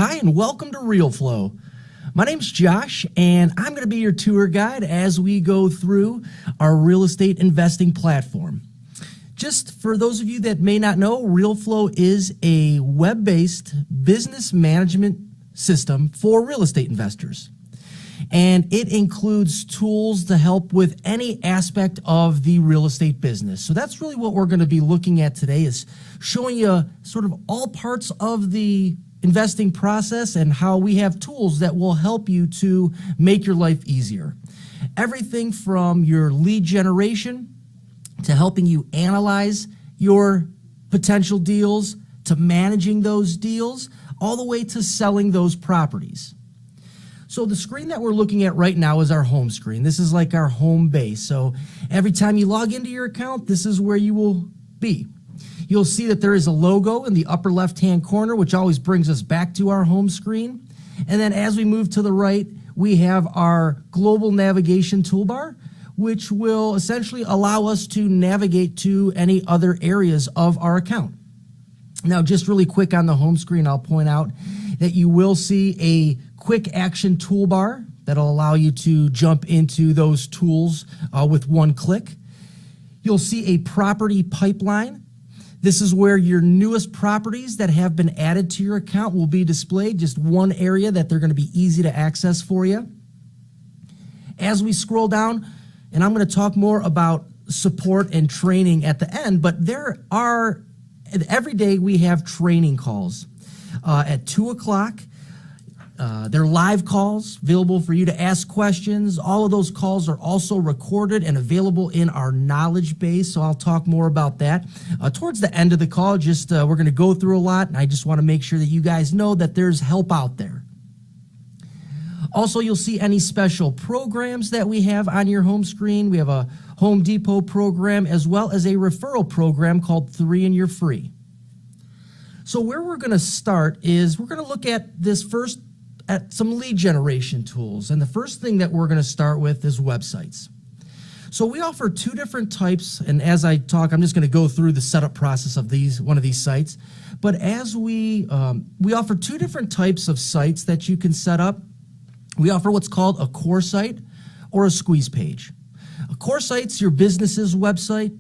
Hi, and welcome to Realeflow. My name's Josh, and I'm going to be your tour guide as we go through our real estate investing platform. Just for those of you that may not know, Realeflow is a web-based business management system for real estate investors. And it includes tools to help with any aspect of the real estate business. So that's really what we're going to be looking at today, is showing you sort of all parts of the investing process and how we have tools that will help you to make your life easier. Everything from your lead generation to helping you analyze your potential deals to managing those deals, all the way to selling those properties. So the screen that we're looking at right now is our home screen. This is like our home base. So every time you log into your account, this is where you will be. You'll see that there is a logo in the upper left-hand corner, which always brings us back to our home screen. And then as we move to the right, we have our global navigation toolbar, which will essentially allow us to navigate to any other areas of our account. Now, just really quick on the home screen, I'll point out that you will see a quick action toolbar that'll allow you to jump into those tools with one click. You'll see a property pipeline. This is where your newest properties that have been added to your account will be displayed, just one area that they're going to be easy to access for you. As we scroll down, and I'm going to talk more about support and training at the end, but every day we have training calls at 2 o'clock. They're live calls available for you to ask questions. All of those calls are also recorded and available in our knowledge base, so I'll talk more about that. Towards the end of the call, we're going to go through a lot, and I just want to make sure that you guys know that there's help out there. Also, you'll see any special programs that we have on your home screen. We have a Home Depot program as well as a referral program called 3 and You're Free. So where we're going to start is we're going to look at some lead generation tools. And the first thing that we're going to start with is websites. So we offer two different types, and as I talk, I'm just going to go through the setup process of one of these sites. But as we offer two different types of sites that you can set up. We offer what's called a core site or a squeeze page. A core site's your business's website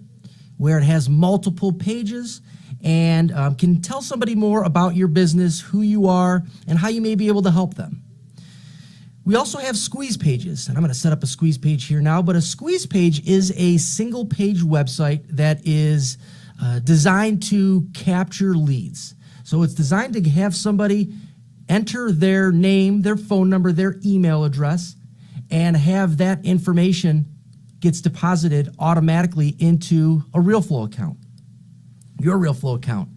where it has multiple pages and can tell somebody more about your business, who you are, and how you may be able to help them. We also have squeeze pages, and I'm going to set up a squeeze page here now, but a squeeze page is a single page website that is designed to capture leads. So it's designed to have somebody enter their name, their phone number, their email address, and have that information gets deposited automatically into a Realeflow account, your Realeflow account.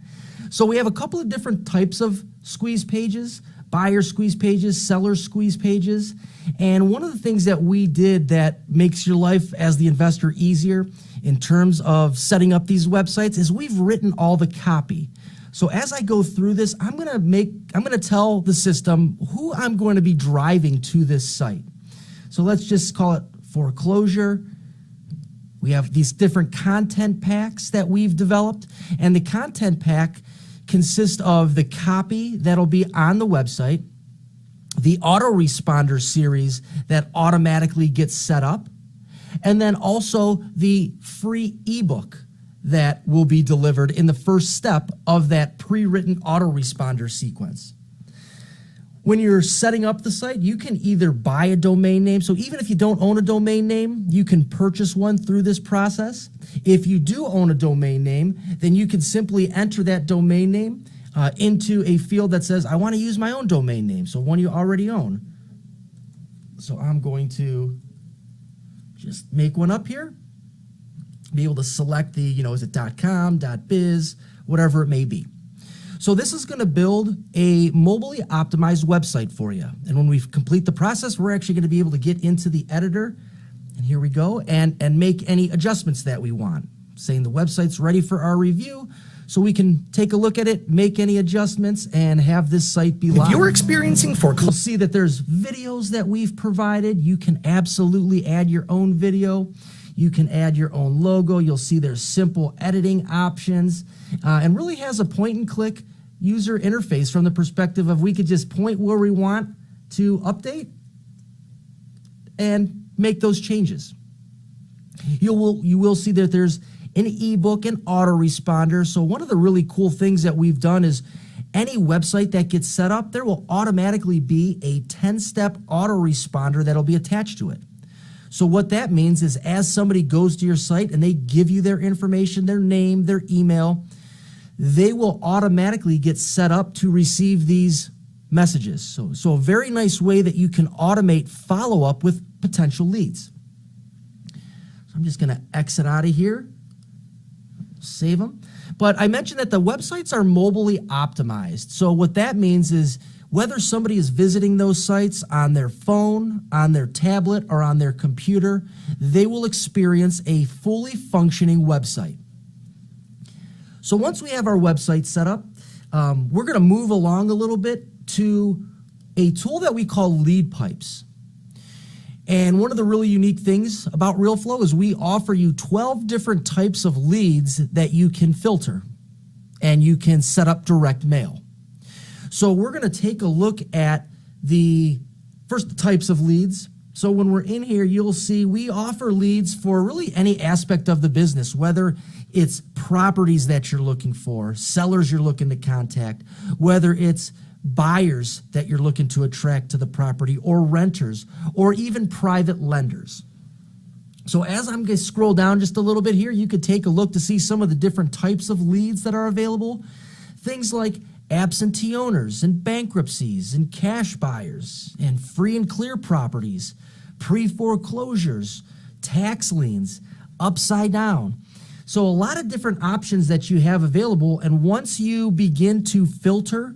So we have a couple of different types of squeeze pages, buyer squeeze pages, seller squeeze pages. And one of the things that we did that makes your life as the investor easier in terms of setting up these websites is we've written all the copy. So as I go through this, I'm going to tell the system who I'm going to be driving to this site. So let's just call it foreclosure. We have these different content packs that we've developed, and the content pack consists of the copy that'll be on the website, the autoresponder series that automatically gets set up, and then also the free ebook that will be delivered in the first step of that pre-written autoresponder sequence. When you're setting up the site, you can either buy a domain name. So even if you don't own a domain name, you can purchase one through this process. If you do own a domain name, then you can simply enter that domain name into a field that says, I want to use my own domain name, so one you already own. So I'm going to just make one up here. Be able to select is it .com, .biz, whatever it may be. So this is going to build a mobilely optimized website for you. And when we complete the process, we're actually going to be able to get into the editor, and here we go, and make any adjustments that we want, saying the website's ready for our review, so we can take a look at it, make any adjustments, and have this site be live. If you're experiencing foreclosure, you'll see that there's videos that we've provided. You can absolutely add your own video. You can add your own logo. You'll see there's simple editing options, and really has a point and click user interface from the perspective of we could just point where we want to update and make those changes. You will see that there's an ebook and autoresponder. So one of the really cool things that we've done is any website that gets set up, there will automatically be a 10-step autoresponder that'll be attached to it. So what that means is as somebody goes to your site and they give you their information, their name, their email, they will automatically get set up to receive these messages. So a very nice way that you can automate follow-up with potential leads. So I'm just going to exit out of here, save them. But I mentioned that the websites are mobilely optimized. So what that means is whether somebody is visiting those sites on their phone, on their tablet, or on their computer, they will experience a fully functioning website. So once we have our website set up, we're going to move along a little bit to a tool that we call lead pipes. And one of the really unique things about Realeflow is we offer you 12 different types of leads that you can filter, and you can set up direct mail. So we're going to take a look at the first types of leads. So when we're in here, you'll see we offer leads for really any aspect of the business, whether it's properties that you're looking for, sellers you're looking to contact, whether it's buyers that you're looking to attract to the property, or renters, or even private lenders. So as I'm going to scroll down just a little bit here, you could take a look to see some of the different types of leads that are available. Things like absentee owners and bankruptcies and cash buyers and free and clear properties, pre-foreclosures, tax liens, upside down. So a lot of different options that you have available, and once you begin to filter,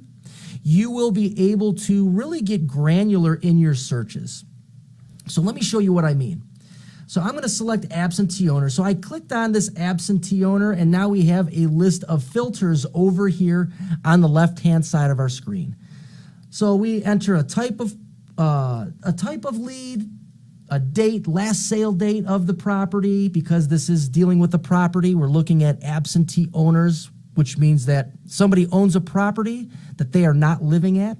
you will be able to really get granular in your searches. So let me show you what I mean. So I'm going to select absentee owner. So I clicked on this absentee owner, and now we have a list of filters over here on the left-hand side of our screen. So we enter a type of lead, a date, last sale date of the property. Because this is dealing with the property, we're looking at absentee owners, which means that somebody owns a property that they are not living at.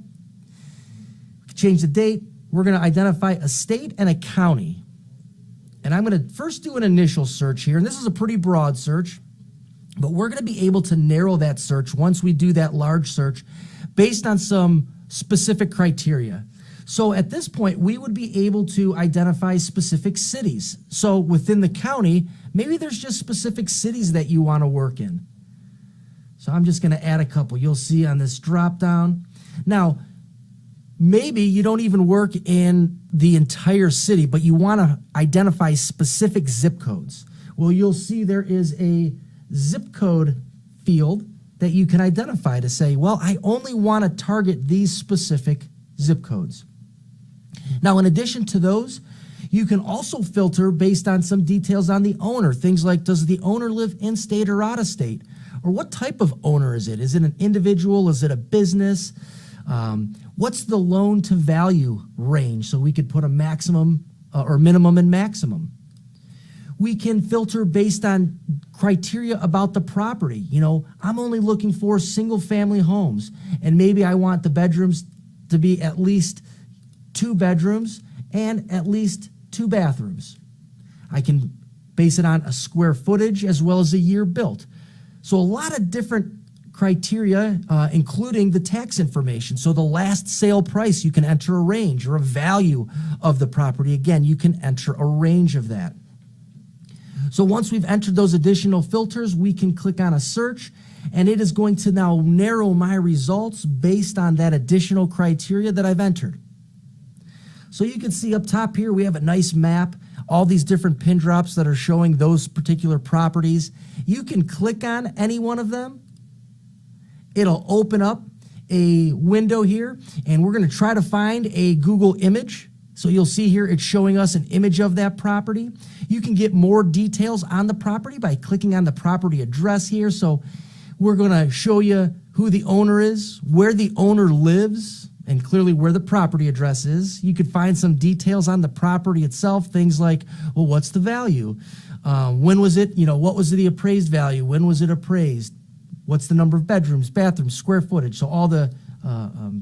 Change the date. We're going to identify a state and a county. And I'm going to first do an initial search here. And this is a pretty broad search, but we're going to be able to narrow that search once we do that large search based on some specific criteria. So at this point, we would be able to identify specific cities. So within the county, maybe there's just specific cities that you want to work in. So I'm just going to add a couple. You'll see on this drop down. Now, maybe you don't even work in the entire city, but you want to identify specific zip codes. Well, you'll see there is a zip code field that you can identify to say, well, I only want to target these specific zip codes. Now, in addition to those, you can also filter based on some details on the owner. Things like, does the owner live in state or out of state? Or what type of owner is it? Is it an individual? Is it a business? What's the loan to value range? So we could put a maximum or minimum and maximum. We can filter based on criteria about the property. You know, I'm only looking for single family homes, and maybe I want the bedrooms to be at least 2 bedrooms and at least 2 bathrooms. I can base it on a square footage as well as a year built. So a lot of different criteria, including the tax information. So the last sale price, you can enter a range, or a value of the property. Again, you can enter a range of that. So once we've entered those additional filters, we can click on a search, and it is going to now narrow my results based on that additional criteria that I've entered. So you can see up top here, we have a nice map, all these different pin drops that are showing those particular properties. You can click on any one of them. It'll open up a window here, and we're going to try to find a Google image. So you'll see here it's showing us an image of that property. You can get more details on the property by clicking on the property address here. So we're going to show you who the owner is, where the owner lives, and clearly where the property address is. You could find some details on the property itself, things like, well, what's the value? When was it, what was the appraised value? When was it appraised? What's the number of bedrooms, bathrooms, square footage, so all the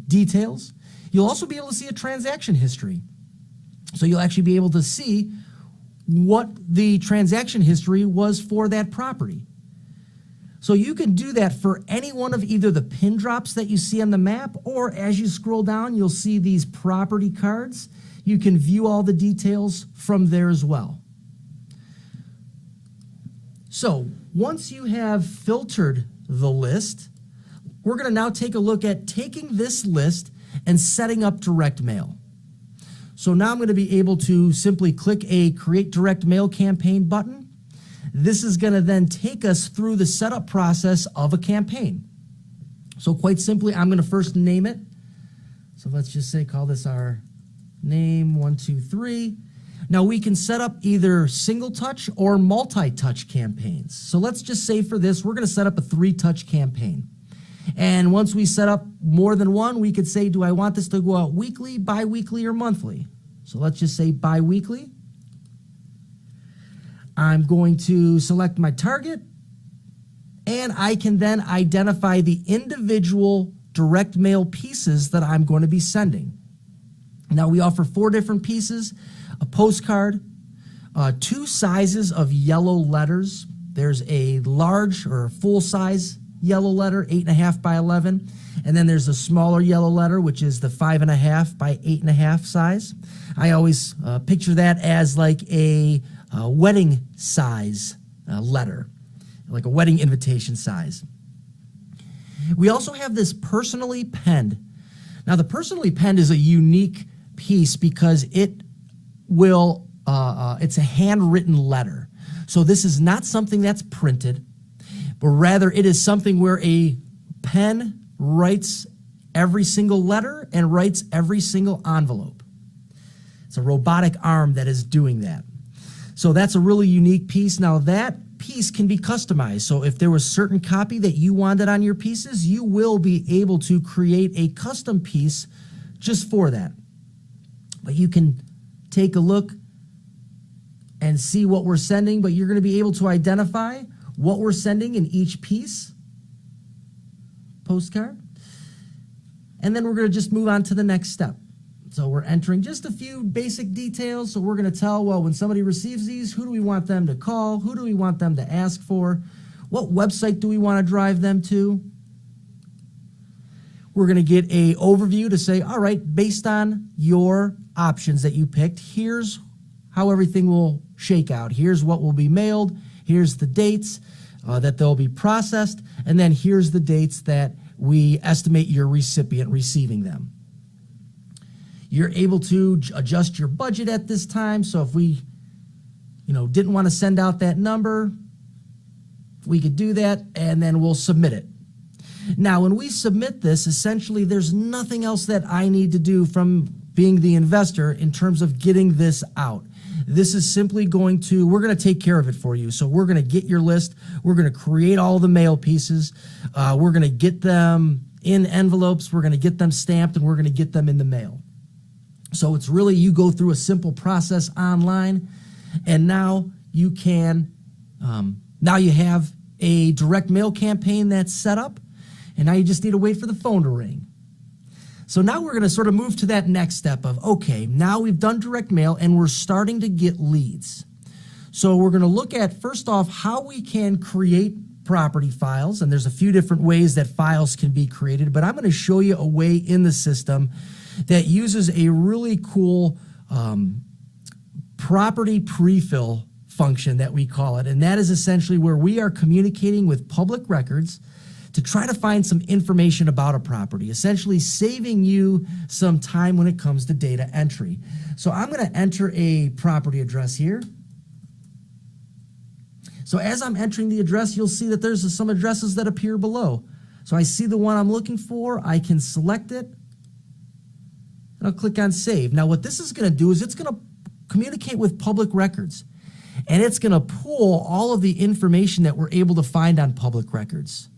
details. You'll also be able to see a transaction history. So you'll actually be able to see what the transaction history was for that property. So you can do that for any one of either the pin drops that you see on the map, or as you scroll down, you'll see these property cards. You can view all the details from there as well. So once you have filtered the list, we're going to now take a look at taking this list and setting up direct mail. So now I'm going to be able to simply click a Create Direct Mail Campaign button. This is going to then take us through the setup process of a campaign. So quite simply, I'm going to first name it. So let's just say, call this our name 123. Now we can set up either single touch or multi-touch campaigns. So let's just say for this, we're going to set up a 3-touch campaign. And once we set up more than one, we could say, do I want this to go out weekly, bi-weekly, or monthly? So let's just say bi-weekly. I'm going to select my target, and I can then identify the individual direct mail pieces that I'm going to be sending. Now we offer 4 different pieces, a postcard, 2 sizes of yellow letters. There's a large or full size yellow letter, 8.5 by 11, and then there's a smaller yellow letter, which is the 5.5 by 8.5 size. I always picture that as like a wedding size letter, like a wedding invitation size. We also have this personally penned. Now the personally penned is a unique piece because it will, it's a handwritten letter. So this is not something that's printed, but rather it is something where a pen writes every single letter and writes every single envelope. It's a robotic arm that is doing that. So that's a really unique piece. Now that piece can be customized. So if there was a certain copy that you wanted on your pieces, you will be able to create a custom piece just for that. But you can take a look and see what we're sending, but you're going to be able to identify what we're sending in each piece, postcard. And then we're going to just move on to the next step. So we're entering just a few basic details. So we're going to tell, well, when somebody receives these, who do we want them to call? Who do we want them to ask for? What website do we want to drive them to? We're going to get an overview to say, all right, based on your options that you picked, here's how everything will shake out. Here's what will be mailed. Here's the dates that they'll be processed. And then here's the dates that we estimate your recipient receiving them. You're able to adjust your budget at this time. So if we, didn't want to send out that number, we could do that, and then we'll submit it. Now, when we submit this, essentially there's nothing else that I need to do from being the investor in terms of getting this out. This is simply we're going to take care of it for you. So we're going to get your list. We're going to create all the mail pieces. We're going to get them in envelopes. We're going to get them stamped, and we're going to get them in the mail. So it's really, you go through a simple process online, and now you can, now you have a direct mail campaign that's set up, and now you just need to wait for the phone to ring. So now we're going to sort of move to that next step of, okay, now we've done direct mail and we're starting to get leads. So we're going to look at, first off, how we can create property files, and there's a few different ways that files can be created, but I'm going to show you a way in the system that uses a really cool property prefill function that we call it, and that is essentially where we are communicating with public records to try to find some information about a property, essentially saving you some time when it comes to data entry. So I'm going to enter a property address here. So as I'm entering the address, you'll see that there's some addresses that appear below. So I see the one I'm looking for, I can select it, and I'll click on Save. Now what this is going to do is it's going to communicate with public records, and it's going to pull all of the information that we're able to find on public records.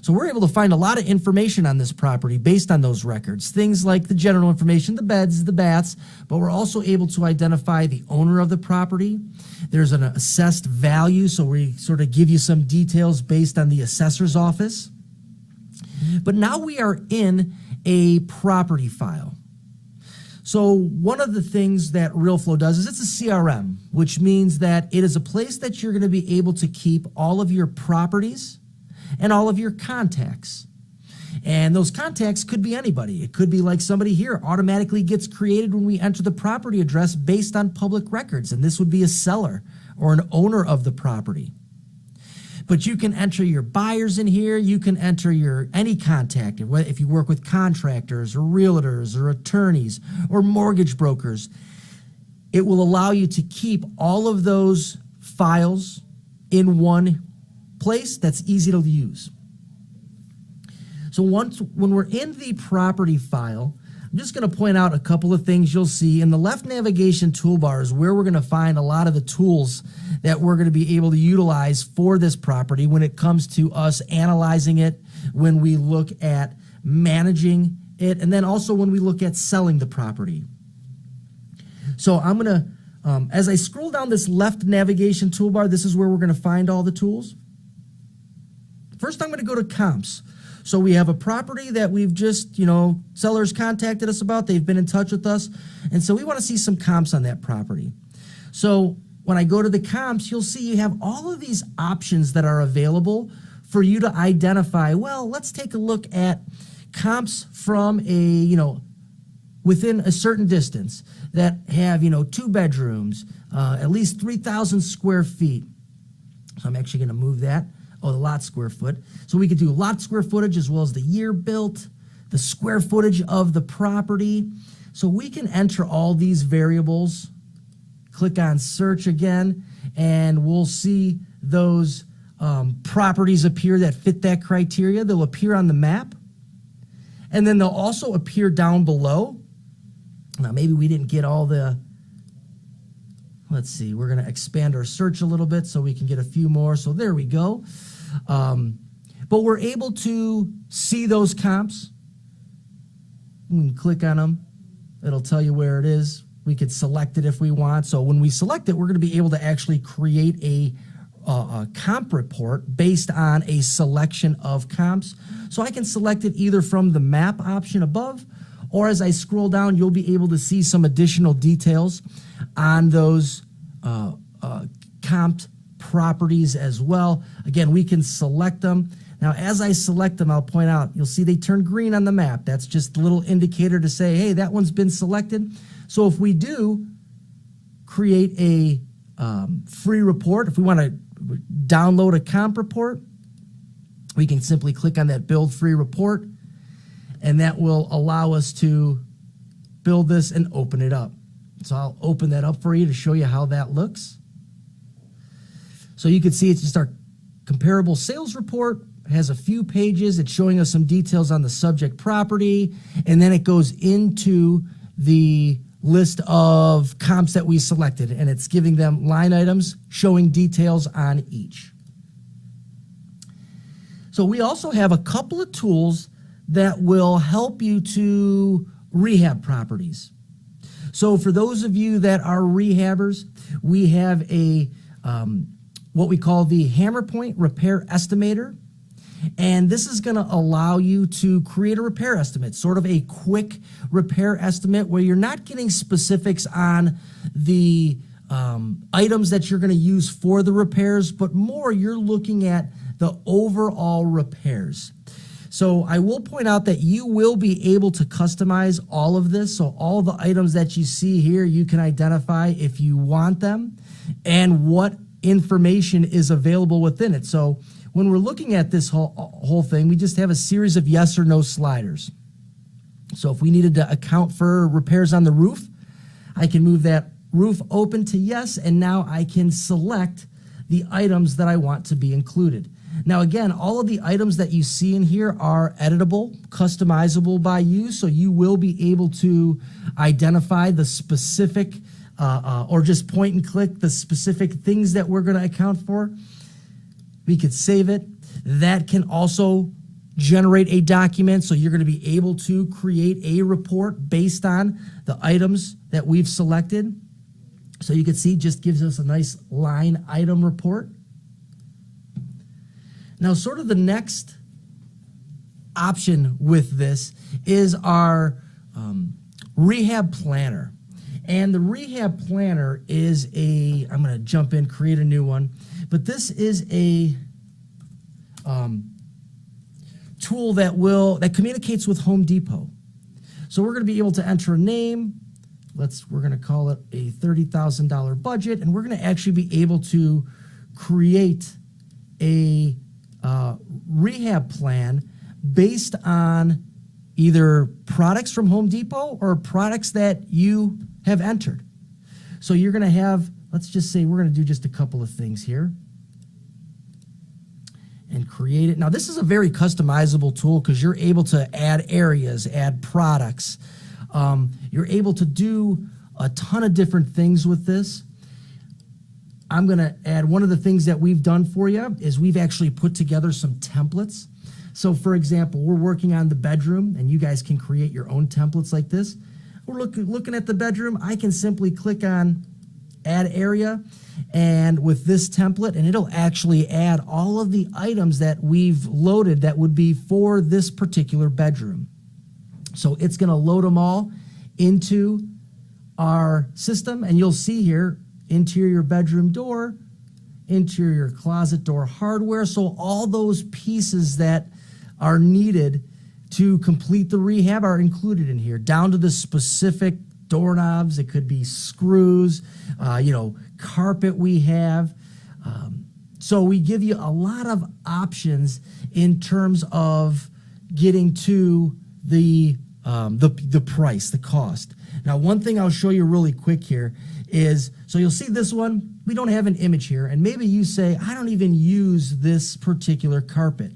So we're able to find a lot of information on this property based on those records. Things like the general information, the beds, the baths, but we're also able to identify the owner of the property. There's an assessed value, so we sort of give you some details based on the assessor's office. But now we are in a property file. So one of the things that Realeflow does is it's a CRM, which means that it is a place that you're going to be able to keep all of your properties and all of your contacts. And those contacts could be anybody. It could be like somebody here automatically gets created when we enter the property address based on public records, and this would be a seller or an owner of the property. But you can enter your buyers in here. You can enter your any contact, if you work with contractors or realtors or attorneys or mortgage brokers. It will allow you to keep all of those files in one place that's easy to use. So when we're in the property file, I'm just going to point out a couple of things you'll see. In the left navigation toolbar is where we're going to find a lot of the tools that we're going to be able to utilize for this property when it comes to us analyzing it, when we look at managing it, and then also when we look at selling the property. So I'm going to, as I scroll down this left navigation toolbar, this is where we're going to find all the tools. First, I'm going to go to comps. So we have a property that we've just, sellers contacted us about. They've been in touch with us. And so we want to see some comps on that property. So when I go to the comps, you'll see you have all of these options that are available for you to identify, well, let's take a look at comps from within a certain distance that have, 2 bedrooms, at least 3,000 square feet. So I'm actually going to move that. Oh, the lot square foot. So we could do lot square footage as well as the year built, the square footage of the property. So we can enter all these variables, click on search again, and we'll see those properties appear that fit that criteria. They'll appear on the map, and then they'll also appear down below. Now, maybe we didn't get all the, let's see, we're going to expand our search a little bit so we can get a few more. So there we go. But we're able to see those comps. We can click on them. It'll tell you where it is. We could select it if we want. So when we select it, we're going to be able to actually create a comp report based on a selection of comps. So I can select it either from the map option above, or as I scroll down, you'll be able to see some additional details on those comped properties as well. Again, we can select them. Now, as I select them, I'll point out, you'll see they turn green on the map. That's just a little indicator to say, hey, that one's been selected. So if we do create a free report, if we want to download a comp report, we can simply click on that build free report, and that will allow us to build this and open it up. So I'll open that up for you to show you how that looks. So you can see it's just our comparable sales report. It has a few pages. It's showing us some details on the subject property, and then it goes into the list of comps that we selected, and it's giving them line items showing details on each. So we also have a couple of tools that will help you to rehab properties. So for those of you that are rehabbers, we have a what we call the Hammer Point Repair Estimator. And this is going to allow you to create a repair estimate, sort of a quick repair estimate where you're not getting specifics on the items that you're going to use for the repairs, but more you're looking at the overall repairs. So I will point out that you will be able to customize all of this. So all the items that you see here, you can identify if you want them and what information is available within it. So when we're looking at this whole thing, we just have a series of yes or no sliders. So if we needed to account for repairs on the roof, I can move that roof open to yes, and now I can select the items that I want to be included. Now again, all of the items that you see in here are editable, customizable by you, so you will be able to identify the specific or just point and click the specific things that we're going to account for. We could save it. That can also generate a document. So you're going to be able to create a report based on the items that we've selected. So you can see, just gives us a nice line item report. Now, sort of the next option with this is our Rehab Planner. And the Rehab Planner is I'm going to jump in, create a new one, but this is a tool that communicates with Home Depot. So we're going to be able to enter a name. We're going to call it a $30,000 budget, and we're going to actually be able to create a rehab plan based on either products from Home Depot or products that you have entered. So you're going to have, let's just say we're going to do just a couple of things here and create it. Now, this is a very customizable tool because you're able to add areas, add products. You're able to do a ton of different things with this. I'm going to add, one of the things that we've done for you is we've actually put together some templates. So for example, we're working on the bedroom, and you guys can create your own templates like this. We're looking at the bedroom. I can simply click on add area, and with this template, and it'll actually add all of the items that we've loaded that would be for this particular bedroom. So it's going to load them all into our system, and you'll see here, interior bedroom door, interior closet door hardware. So all those pieces that are needed to complete the rehab are included in here, down to the specific doorknobs. It could be screws, carpet we have. So we give you a lot of options in terms of getting to the price, the cost. Now, one thing I'll show you really quick here is, so you'll see this one, we don't have an image here, and maybe you say, I don't even use this particular carpet.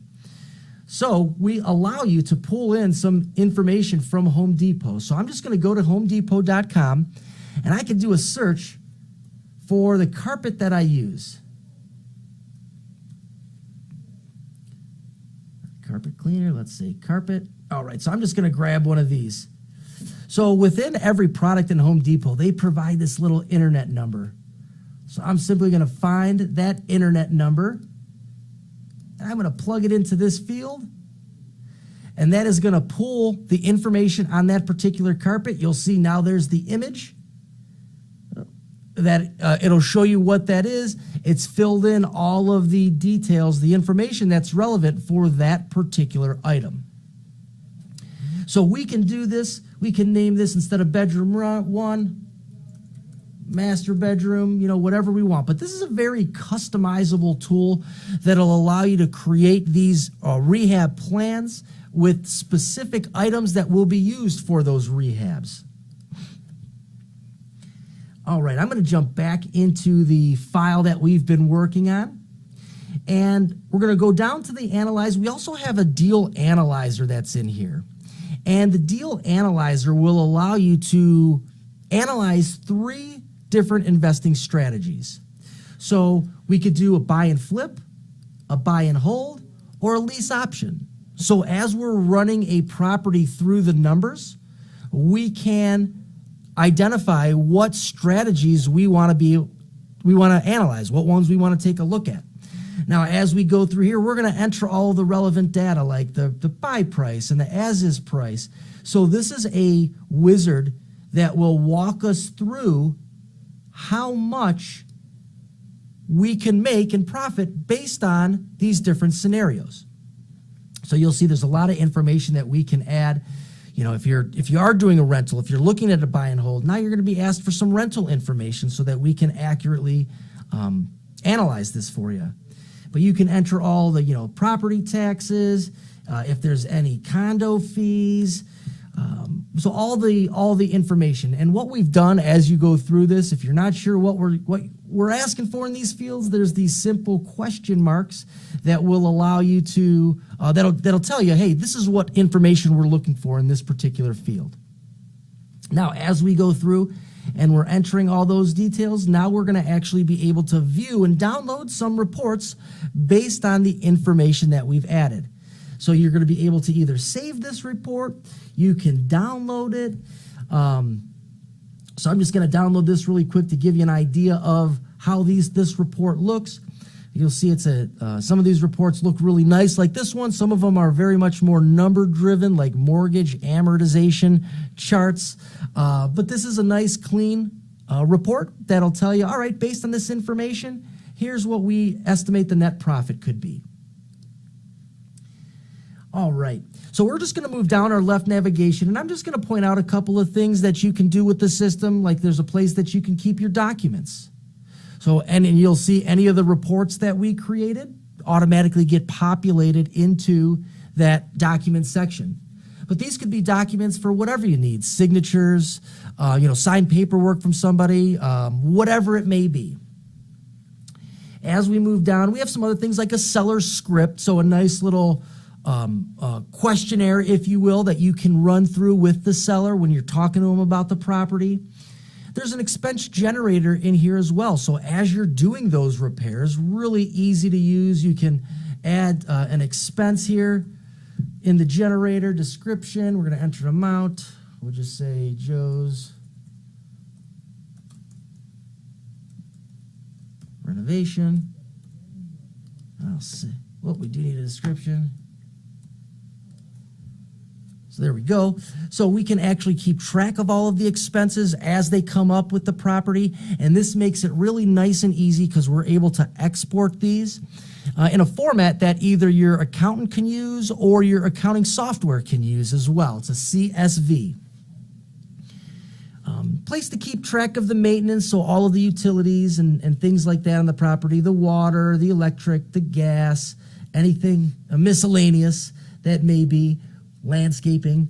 So we allow you to pull in some information from Home Depot. So I'm just going to go to homedepot.com, and I can do a search for the carpet that I use. Carpet cleaner, let's say carpet. All right, so I'm just going to grab one of these. So within every product in Home Depot, they provide this little internet number. So I'm simply going to find that internet number, and I'm going to plug it into this field, and that is going to pull the information on that particular carpet. You'll see now there's the image that it'll show you what that is. It's filled in all of the details, the information that's relevant for that particular item. So we can do this. We can name this, instead of bedroom 1, master bedroom, whatever we want. But this is a very customizable tool that'll allow you to create these rehab plans with specific items that will be used for those rehabs. All right, I'm going to jump back into the file that we've been working on, and we're going to go down to the Analyze. We also have a Deal Analyzer that's in here, and the Deal Analyzer will allow you to analyze 3 different investing strategies. So we could do a buy and flip, a buy and hold, or a lease option. So as we're running a property through the numbers, we can identify what strategies we want to analyze, what ones we want to take a look at. Now, as we go through here, we're going to enter all the relevant data, like the buy price and the as-is price. So this is a wizard that will walk us through how much we can make in profit based on these different scenarios. So you'll see there's a lot of information that we can add. If you are doing a rental, if you're looking at a buy and hold, now you're going to be asked for some rental information so that we can accurately analyze this for you. But you can enter all the property taxes, if there's any condo fees, so all the information. And what we've done as you go through this, if you're not sure what we're asking for in these fields, there's these simple question marks that will allow you to that'll tell you, hey, this is what information we're looking for in this particular field. Now, as we go through and we're entering all those details, now we're going to actually be able to view and download some reports based on the information that we've added. So you're going to be able to either save this report, you can download it. So I'm just going to download this really quick to give you an idea of how this report looks. You'll see some of these reports look really nice like this one. Some of them are very much more number driven, like mortgage amortization charts. But this is a nice clean report that'll tell you, all right, based on this information, here's what we estimate the net profit could be. All right, so we're just going to move down our left navigation, and I'm just going to point out a couple of things that you can do with the system. Like there's a place that you can keep your documents. So, and you'll see any of the reports that we created automatically get populated into that document section. But these could be documents for whatever you need, signatures, signed paperwork from somebody, whatever it may be. As we move down, we have some other things like a seller script, so a nice little questionnaire, if you will, that you can run through with the seller when you're talking to them about the property. There's an expense generator in here as well. So as you're doing those repairs, really easy to use. You can add an expense here in the generator description. We're going to enter an amount. We'll just say Joe's renovation. I'll see. Well, we do need a description. So there we go. So we can actually keep track of all of the expenses as they come up with the property. And this makes it really nice and easy because we're able to export these in a format that either your accountant can use or your accounting software can use as well. It's a CSV. Place to keep track of the maintenance, so all of the utilities and things like that on the property, the water, the electric, the gas, anything miscellaneous that may be, landscaping.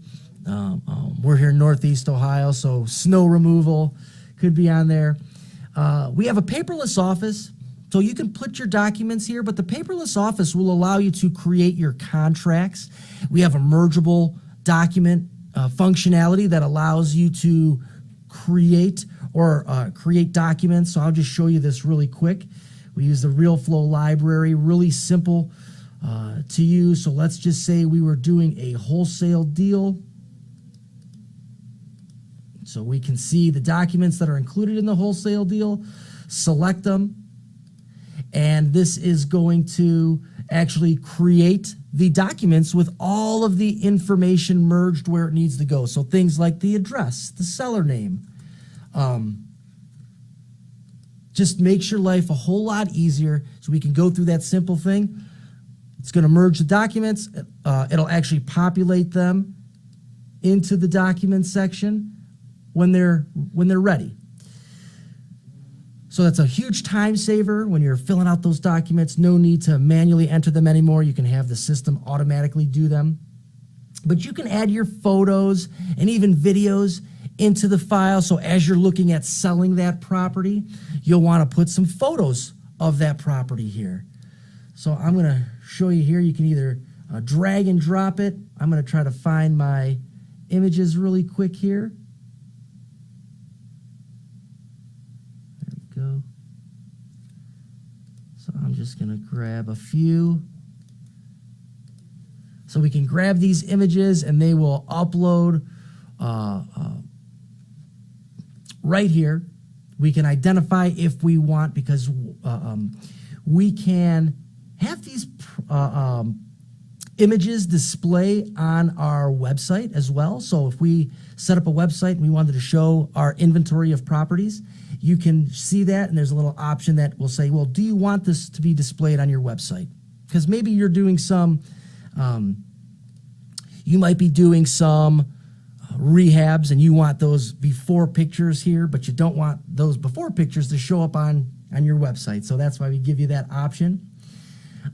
We're here in Northeast Ohio, so snow removal could be on there. We have a paperless office, so you can put your documents here, but the paperless office will allow you to create your contracts. We have a mergeable document functionality that allows you to create documents. So I'll just show you this really quick. We use the Realeflow library, really simple to use. So let's just say we were doing a wholesale deal. So we can see the documents that are included in the wholesale deal, select them, and this is going to actually create the documents with all of the information merged where it needs to go. So things like the address, the seller name, just makes your life a whole lot easier so we can go through that simple thing. It's going to merge the documents. It'll actually populate them into the document section when they're ready. So that's a huge time saver when you're filling out those documents. No need to manually enter them anymore. You can have the system automatically do them. But you can add your photos and even videos into the file. So as you're looking at selling that property, you'll want to put some photos of that property here. So I'm going to show you here. You can either drag and drop it. I'm going to try to find my images really quick here. There we go. So I'm just going to grab a few. So we can grab these images and they will upload right here. We can identify if we want, because we can have these images display on our website as well. So if we set up a website and we wanted to show our inventory of properties, you can see that, and there's a little option that will say, well, do you want this to be displayed on your website? Because maybe you're doing some, you might be doing some rehabs and you want those before pictures here, but you don't want those before pictures to show up on your website. So that's why we give you that option.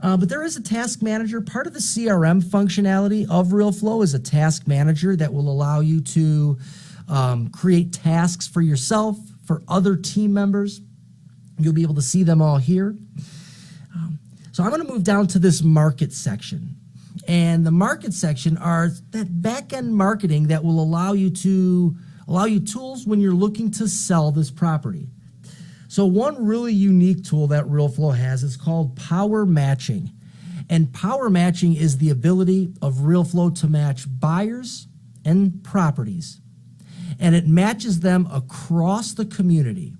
But there is a task manager. Part of the CRM functionality of Realeflow is a task manager that will allow you to create tasks for yourself, for other team members. You'll be able to see them all here. So I'm going to move down to this market section. And the market section are that back-end marketing that will allow you tools when you're looking to sell this property. So one really unique tool that Realeflow has is called power matching. And power matching is the ability of Realeflow to match buyers and properties. And it matches them across the community.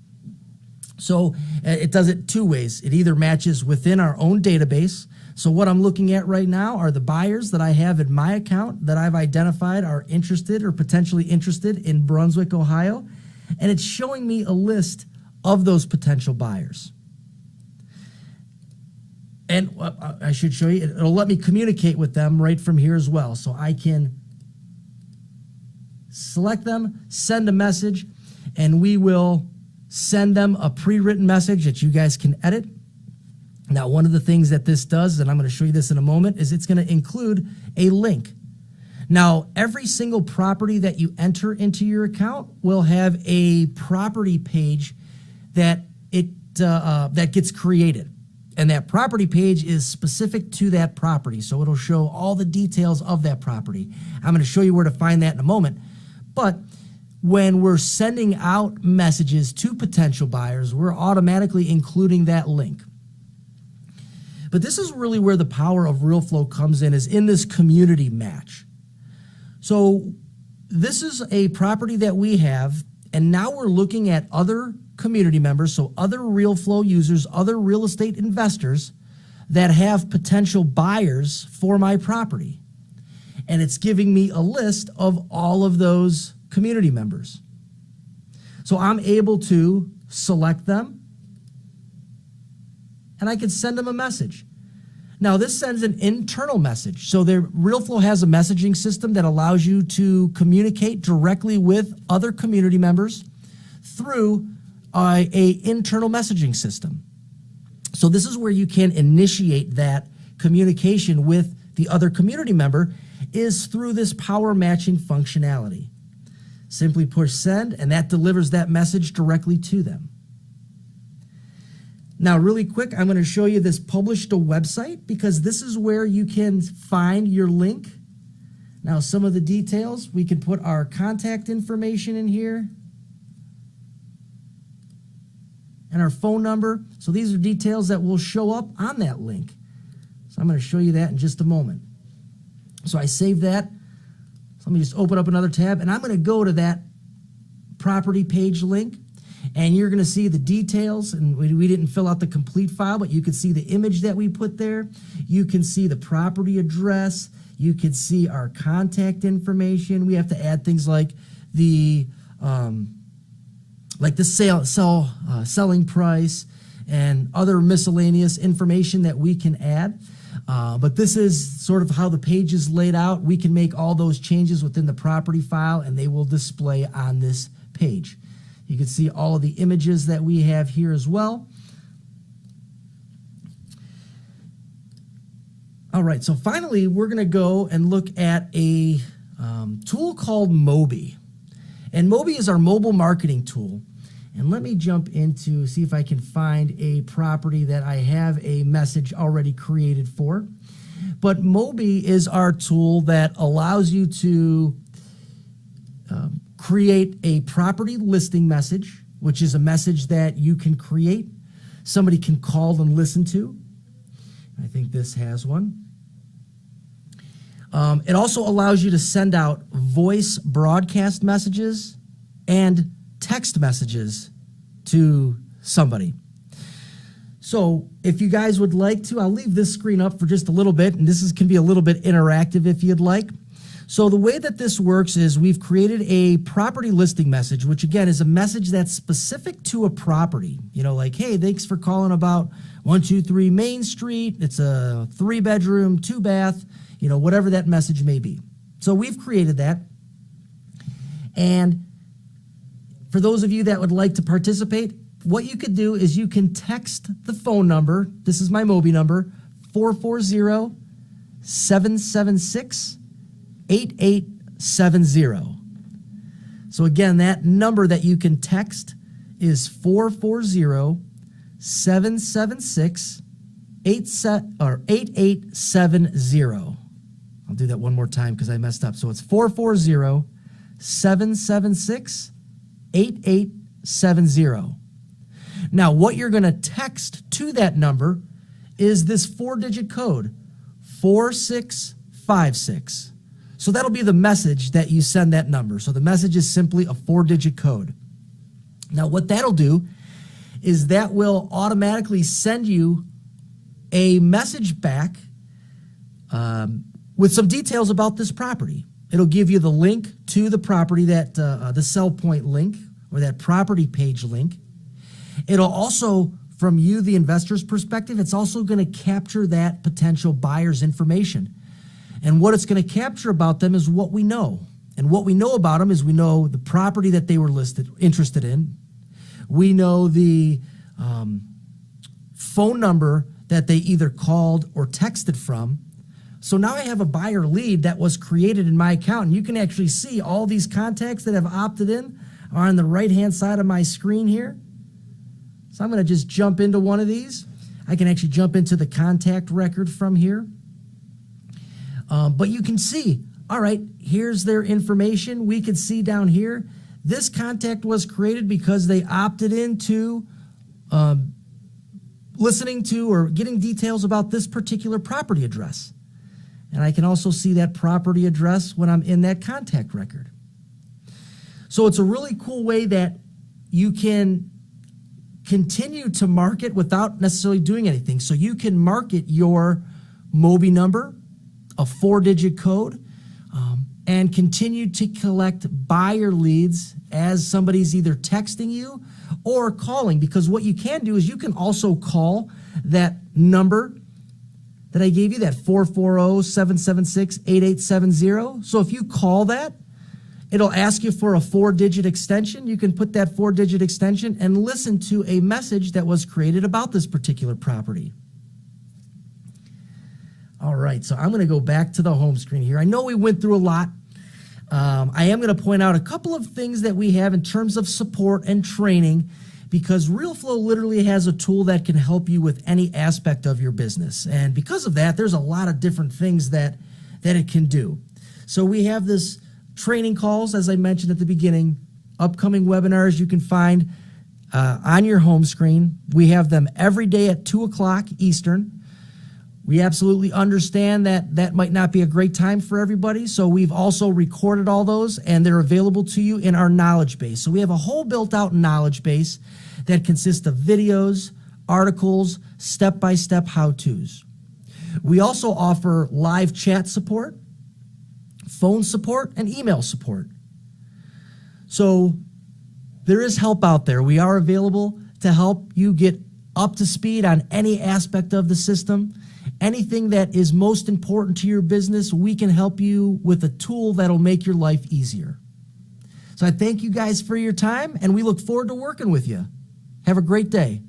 So it does it two ways. It either matches within our own database. So what I'm looking at right now are the buyers that I have in my account that I've identified are interested or potentially interested in Brunswick, Ohio. And it's showing me a list of those potential buyers. And I should show you, it'll let me communicate with them right from here as well. So I can select them, send a message, and we will send them a pre-written message that you guys can edit. Now, one of the things that this does, and I'm going to show you this in a moment, is it's going to include a link. Now, every single property that you enter into your account will have a property page that that gets created. And that property page is specific to that property. So it'll show all the details of that property. I'm going to show you where to find that in a moment. But when we're sending out messages to potential buyers, we're automatically including that link. But this is really where the power of Realeflow comes in, is in this community match. So this is a property that we have, and now we're looking at other community members, so other Realeflow users, other real estate investors that have potential buyers for my property. And it's giving me a list of all of those community members. So I'm able to select them, and I can send them a message. Now, this sends an internal message. So Realeflow has a messaging system that allows you to communicate directly with other community members through an internal messaging system. So this is where you can initiate that communication with the other community member, is through this power matching functionality. Simply push send, and that delivers that message directly to them. Now, really quick, I'm going to show you this publish to website, because this is where you can find your link. Now, some of the details, we can put our contact information in here and our phone number. So these are details that will show up on that link. So I'm going to show you that in just a moment. So I save that. So let me just open up another tab, and I'm going to go to that property page link. And you're going to see the details, and we didn't fill out the complete file, but you can see the image that we put there. You can see the property address. You can see our contact information. We have to add things like the selling price and other miscellaneous information that we can add. But this is sort of how the page is laid out. We can make all those changes within the property file, and they will display on this page. You can see all of the images that we have here as well. All right, so finally, we're going to go and look at a tool called Mobi. And Mobi is our mobile marketing tool. And let me jump into, see if I can find a property that I have a message already created for. But Mobi is our tool that allows you to create a property listing message, which is a message that you can create. Somebody can call and listen to. I think this has one. It also allows you to send out voice broadcast messages and text messages to somebody. So if you guys would like to, I'll leave this screen up for just a little bit, and this can be a little bit interactive if you'd like. So the way that this works is we've created a property listing message, which again is a message that's specific to a property. You know, like, hey, thanks for calling about 123 Main Street. It's a 3-bedroom, 2-bath, you know, whatever that message may be. So we've created that. And for those of you that would like to participate, what you could do is you can text the phone number. This is my Mobi number, 440-776-8870. So again, that number that you can text is 440-776-8870. I'll do that one more time because I messed up. So it's 440-776-8870. Now, what you're going to text to that number is this 4-digit code, 4656. So that'll be the message that you send that number. So the message is simply a 4-digit code. Now what that'll do is that will automatically send you a message back with some details about this property. It'll give you the link to the property, that the sell point link or that property page link. It'll also, from you, the investor's perspective, it's also going to capture that potential buyer's information. And what it's going to capture about them is what we know. And what we know about them is we know the property that they were interested in. We know the phone number that they either called or texted from. So now I have a buyer lead that was created in my account, and you can actually see all these contacts that have opted in are on the right-hand side of my screen here. So I'm going to just jump into one of these. I can actually jump into the contact record from here. But you can see, all right, here's their information. We can see down here, this contact was created because they opted into listening to or getting details about this particular property address. And I can also see that property address when I'm in that contact record. So it's a really cool way that you can continue to market without necessarily doing anything. So you can market your Mobi number, a 4-digit code, and continue to collect buyer leads as somebody's either texting you or calling. Because what you can do is you can also call that number that I gave you, that 440-776-8870. So if you call that, it'll ask you for a 4-digit extension. You can put that 4-digit extension and listen to a message that was created about this particular property. All right, so I'm going to go back to the home screen here. I know we went through a lot. I am going to point out a couple of things that we have in terms of support and training, because Realeflow literally has a tool that can help you with any aspect of your business. And because of that, there's a lot of different things that it can do. So we have this training calls, as I mentioned at the beginning, upcoming webinars you can find on your home screen. We have them every day at 2 o'clock Eastern. We absolutely understand that that might not be a great time for everybody, so we've also recorded all those, and they're available to you in our knowledge base. So we have a whole built-out knowledge base that consists of videos, articles, step-by-step how-tos. We also offer live chat support, phone support, and email support. So there is help out there. We are available to help you get up to speed on any aspect of the system. Anything that is most important to your business, we can help you with a tool that'll make your life easier. So I thank you guys for your time, and we look forward to working with you. Have a great day.